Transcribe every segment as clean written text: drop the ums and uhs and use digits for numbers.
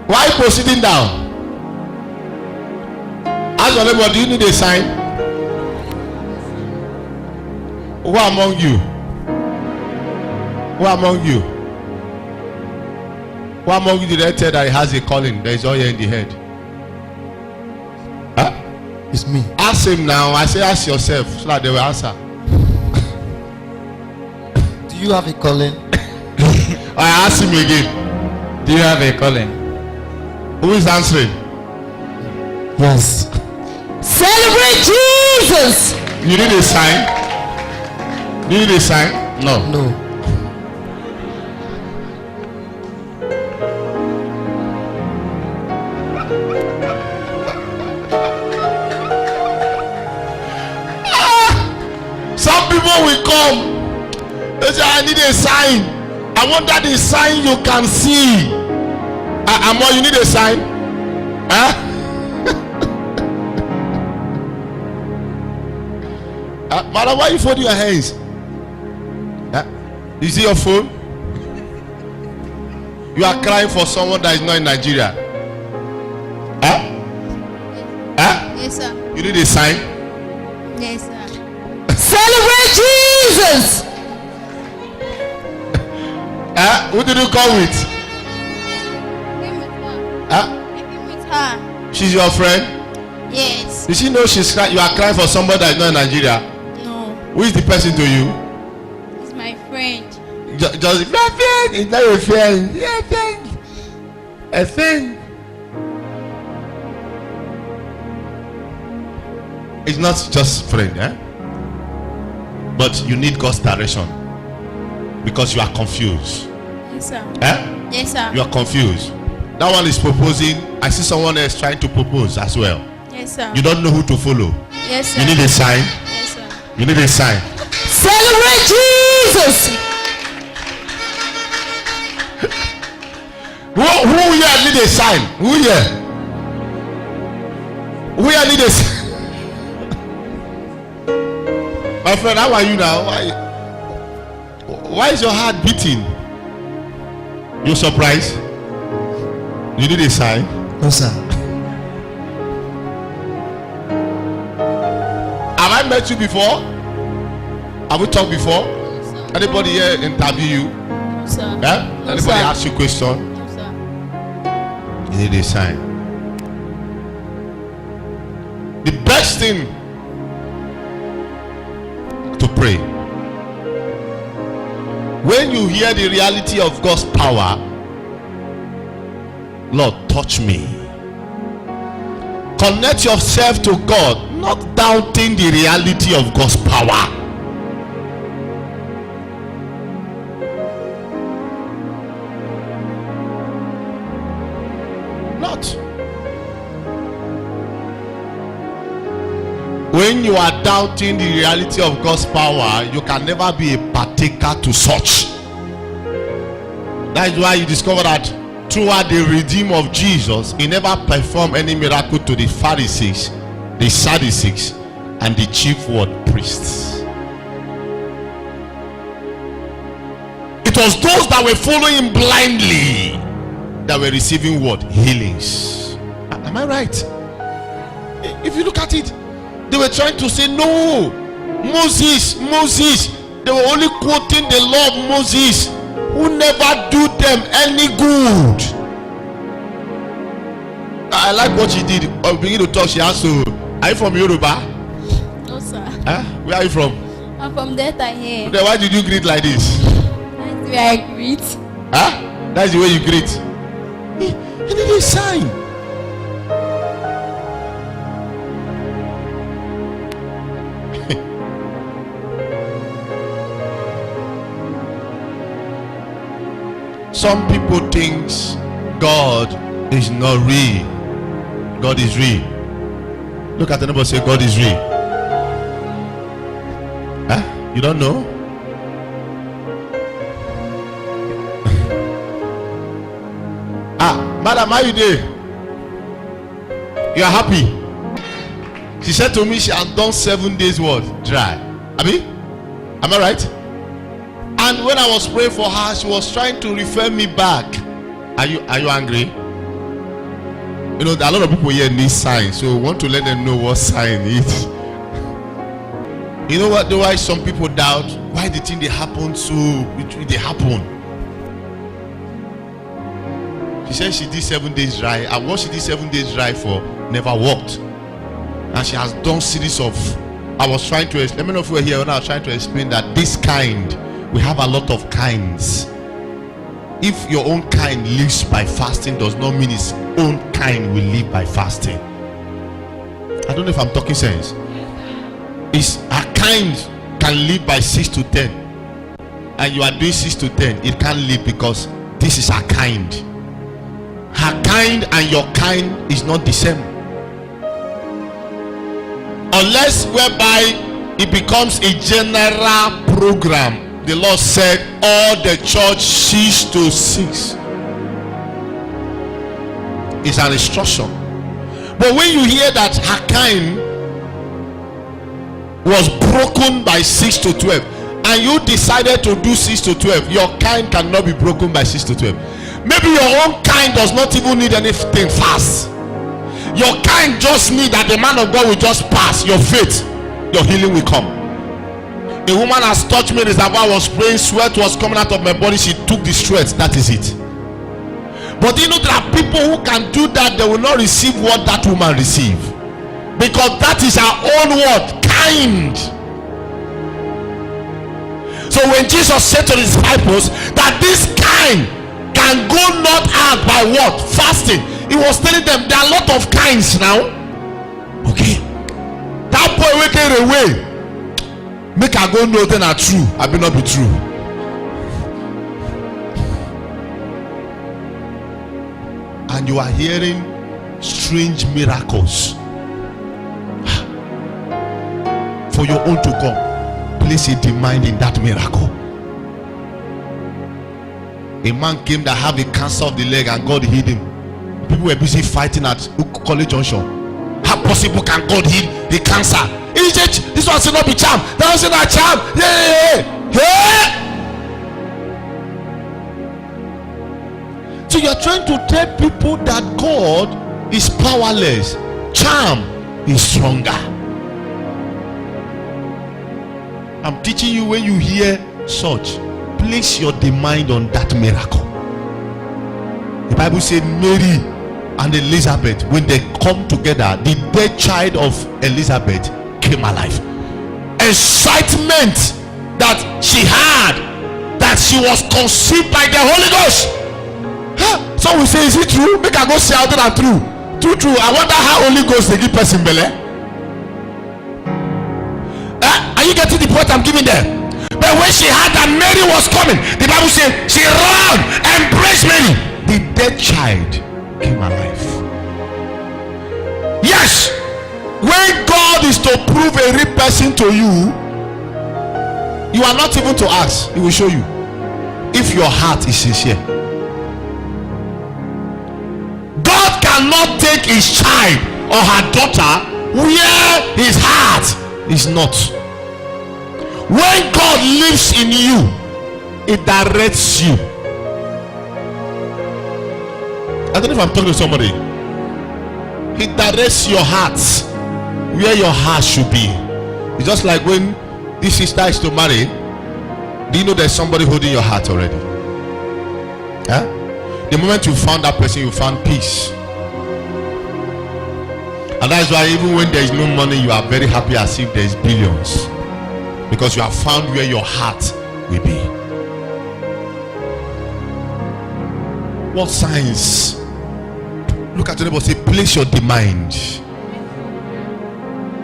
Why are you sitting down? Ask your neighbor, do you need a sign? Who among you? Who among you? Who among you did I tell that he has a calling? There is oil in the head. Huh? It's me. Ask him now. I say ask yourself so that they will answer. Do you have a calling? I ask him again. Do you have a calling? Who is answering? Yes. Celebrate Jesus. You need a sign? You need a sign? No. No. Some people will come. They say, I need a sign. I want that the sign you can see. Amo, you need a sign? Huh? Madam, why you folding your hands? You see your phone? You are crying for someone that is not in Nigeria. Huh? Huh? Yes, sir. You need a sign? Yes, sir. Celebrate Jesus. Who did you come with? I came with her. Huh? I came with her. She's your friend? Yes. Did she know you are crying for somebody that is not in Nigeria? No. Who is the person to you? It's my friend. Just my friend. It's not a friend. Yeah, friend. A friend. It's not just friend, eh? But you need God's direction because you are confused. Yes, sir. Eh? Yes, sir. You are confused. That one is proposing. I see someone else trying to propose as well. Yes, sir. You don't know who to follow. Yes, sir. You need a sign. Yes, sir. You need a sign. Celebrate Jesus. Who here need a sign? Who here? Who here need a sign? My friend, how are you now? Why is your heart beating? You're surprised? You need a sign? No, sir. Have I met you before? Have we talked before? No, sir. Anybody here interview you? No, sir. Eh? No, Anybody sir. ask you a question? No, sir. You need a sign. The best thing to pray when you hear the reality of God's power, Lord, touch me. Connect yourself to God, not doubting the reality of God's power. Not. When you are doubting the reality of God's power, you can never be a partaker to such. That is why you discover that throughout the redeem of Jesus, he never performed any miracle to the Pharisees, the Sadducees, and the chief word priests. It was those that were following him blindly that were receiving what? Healings. Am I right? If you look at it, they were trying to say, no, Moses. They were only quoting the law of Moses, who never do them any good. I like what she did. Begin to talk. She asked, so, are you from Yoruba? No, sir. Huh? Where are you from? I'm from Delta here. Then why did you greet like this? That's the way I greet. Huh? That's the way you greet. You need a sign. Some people think God is not real. God is real. Look at the neighbor, say God is real. Huh? You don't know? Madam, how you doing? You are happy? She said to me she had done 7 days work dry. Abi? Am I right? And when I was praying for her, she was trying to refer me back. Are you angry? You know, a lot of people here need signs, so we want to let them know what sign is. You know what? Why some people doubt why the thing they happen so they happen. She said she did 7 days dry, and what she did 7 days dry for never worked, and she has done series of. I was trying to. Let me know if you were here when I was trying to explain that this kind, we have a lot of kinds. If your own kind lives by fasting, does not mean its own kind will live by fasting. I don't know if I'm talking sense. It's a kind can live by 6 to 10, and you are doing 6 to 10. It can't live because this is a kind. Her kind and your kind is not the same, unless whereby it becomes a general program. The Lord said all the church 6 to 6 is an instruction. But when you hear that her kind was broken by 6 to 12 and you decided to do 6 to 12, your kind cannot be broken by 6 to 12. Maybe your own kind does not even need anything fast. Your kind just need that the man of God will just pass. Your faith, your healing will come. A woman has touched me. As I was praying, sweat was coming out of my body. She took the sweat. That is it. But you know, there are people who can do that. They will not receive what that woman received, because that is her own word, kind. So when Jesus said to the disciples that this kind can go not out by what? Fasting. He was telling them there are a lot of kinds now. Okay, that boy waking away. Make I go know then are true. I may not be true. And you are hearing strange miracles. For your own to come, place a demand in that miracle. A man came that have a cancer of the leg and God healed him. People were busy fighting at College Junction. How possible can God heal the cancer? This one should not be charm. That one should not charm. Yeah. So you're trying to tell people that God is powerless. Charm is stronger. I'm teaching you, when you hear such, place your demand on that miracle. The Bible said Mary and Elizabeth, when they come together, the dead child of Elizabeth came alive. Excitement that she had, that she was conceived by the Holy Ghost. Some will say, is it true? Make I go say out that true. True. I wonder how Holy Ghost they give person belly. Are you getting the point I'm giving there? But when she heard that Mary was coming, the Bible said she ran and embraced Mary. The dead child came alive. Yes, when God is to prove a real person to you, you are not even to ask. He will show you if your heart is sincere. God cannot take his child or her daughter where his heart is not. When God lives in you, it directs you. I don't know if I'm talking to somebody. He directs your heart where your heart should be. It's just like when this sister is to marry. Do you know there's somebody holding your heart already? Huh? The moment you found that person, you found peace. And that's why even when there is no money, you are very happy as if there is billions, because you have found where your heart will be. What signs? Look at your neighbor, say, place your demand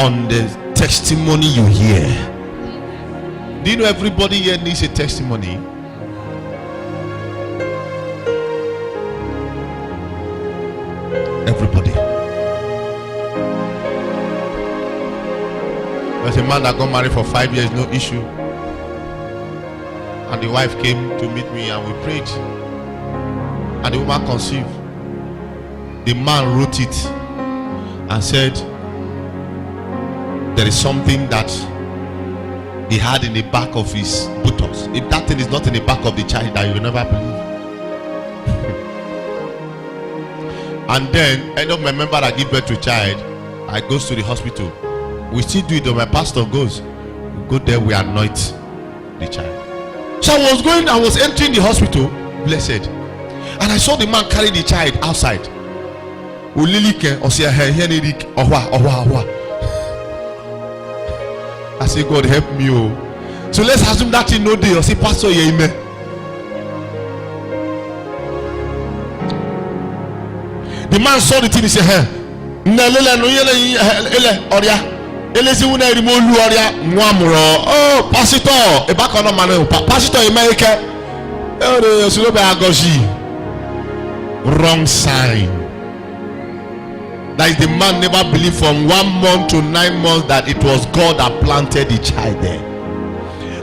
on the testimony you hear. Do you know everybody here needs a testimony? Everybody. There's a man that got married for 5 years, no issue, and the wife came to meet me and we prayed, and the woman conceived. The man wrote it and said there is something that he had in the back of his buttocks. If that thing is not in the back of the child, that you will never believe. And then end of my member that give birth to a child, I goes to the hospital. We still do it, though. My pastor goes. We go there, we anoint the child. So I was entering the hospital, blessed. And I saw the man carry the child outside. I say, God help me. Oh. So let's assume that you know the say, Pastor, amen. The man saw the thing, he said, hey, oh, pastor, a back on a man, pastor, America. Wrong sign. That is, the man never believed from 1 month to 9 months that it was God that planted the child there.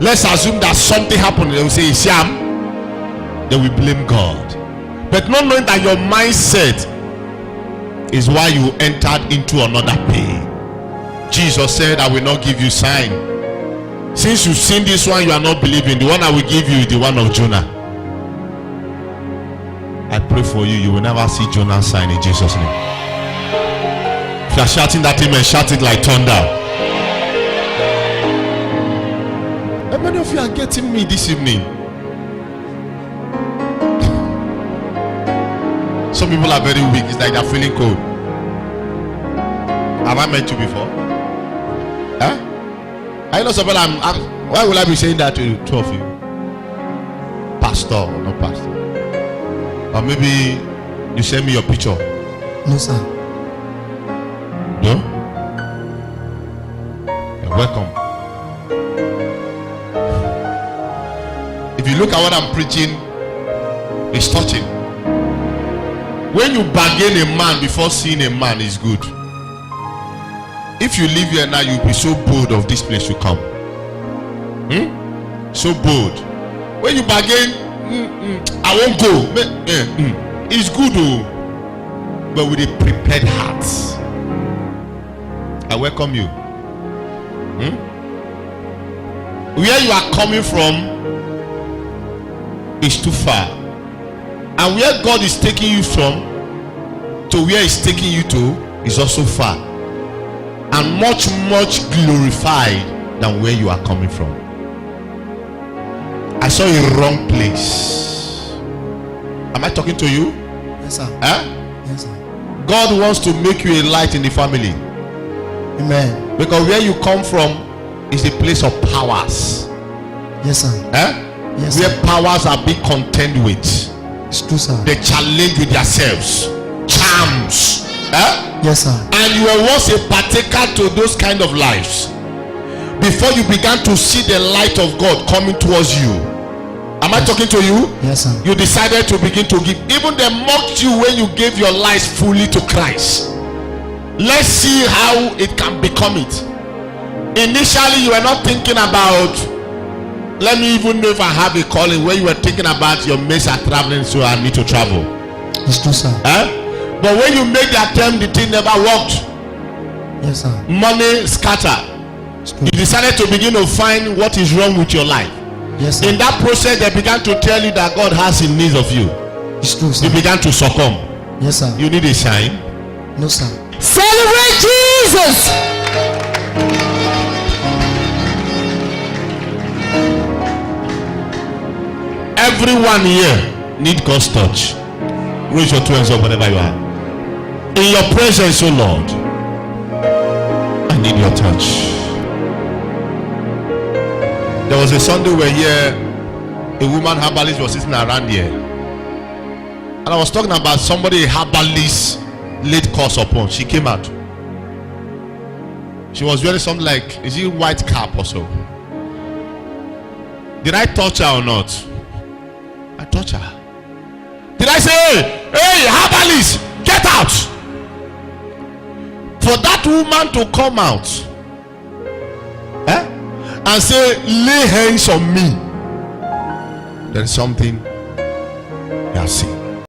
Let's assume that something happened. They will say, Sham. They will blame God. But not knowing that your mindset is why you entered into another pain. Jesus said, I will not give you sign. Since you've seen this one, you are not believing. The one I will give you is the one of Jonah. I pray for you, you will never see Jonah's sign in Jesus' name. If you are shouting that amen, shout it like thunder. How many of you are getting me this evening? Some people are very weak. It's like they're feeling cold. Have I met you before? Huh? I know somebody. Why will I be saying that to two of you? Pastor or not pastor? Or maybe you send me your picture. No, sir. No? You're welcome. If you look at what I'm preaching, it's touching. When you bargain a man before seeing a man is good. If you live here now, you'll be so bold of this place to come. So bold. When you bargain, I won't go. It's good, but with a prepared heart. I welcome you. Where you are coming from is too far, and where God is taking you from to where He's taking you to is also far, and much glorified than where you are coming from. I saw a wrong place. Am I talking to you? Yes, sir. Huh? Yes, sir. God wants to make you a light in the family. Amen. Because where you come from is the place of powers. Yes, sir. Yes, Where sir. powers are being contend with. It's true, sir. They challenge with themselves. Charms. Yes, sir. And you were once a partaker to those kind of lives before you began to see the light of God coming towards you. Am I talking to you? Yes, sir. You decided to begin to give. Even they mocked you when you gave your lives fully to Christ. Let's see how it can become it. Initially, you were not thinking about, let me even know if I have a calling, where you were thinking about your mates are traveling, so I need to travel. It's true, sir. But when you made the attempt, the thing never worked. Yes, sir. Money scattered. It's true. You decided to begin to find what is wrong with your life. Yes, sir. In that process, they began to tell you that God has in need of you. It's true, sir. You began to succumb. Yes, sir. You need a sign. No, sir. Celebrate Jesus. Everyone here need God's touch. Raise your two hands up wherever you are. In your presence, oh Lord, I need your touch. There was a Sunday where here a woman herbalist was sitting around here, and I was talking about somebody a herbalist laid curse upon. She came out. She was wearing something like, is it white cap or so? Did I touch her or not? I touched her. Did I say, hey, herbalist, get out? For that woman to come out and say, lay hands on me, there is something you have seen.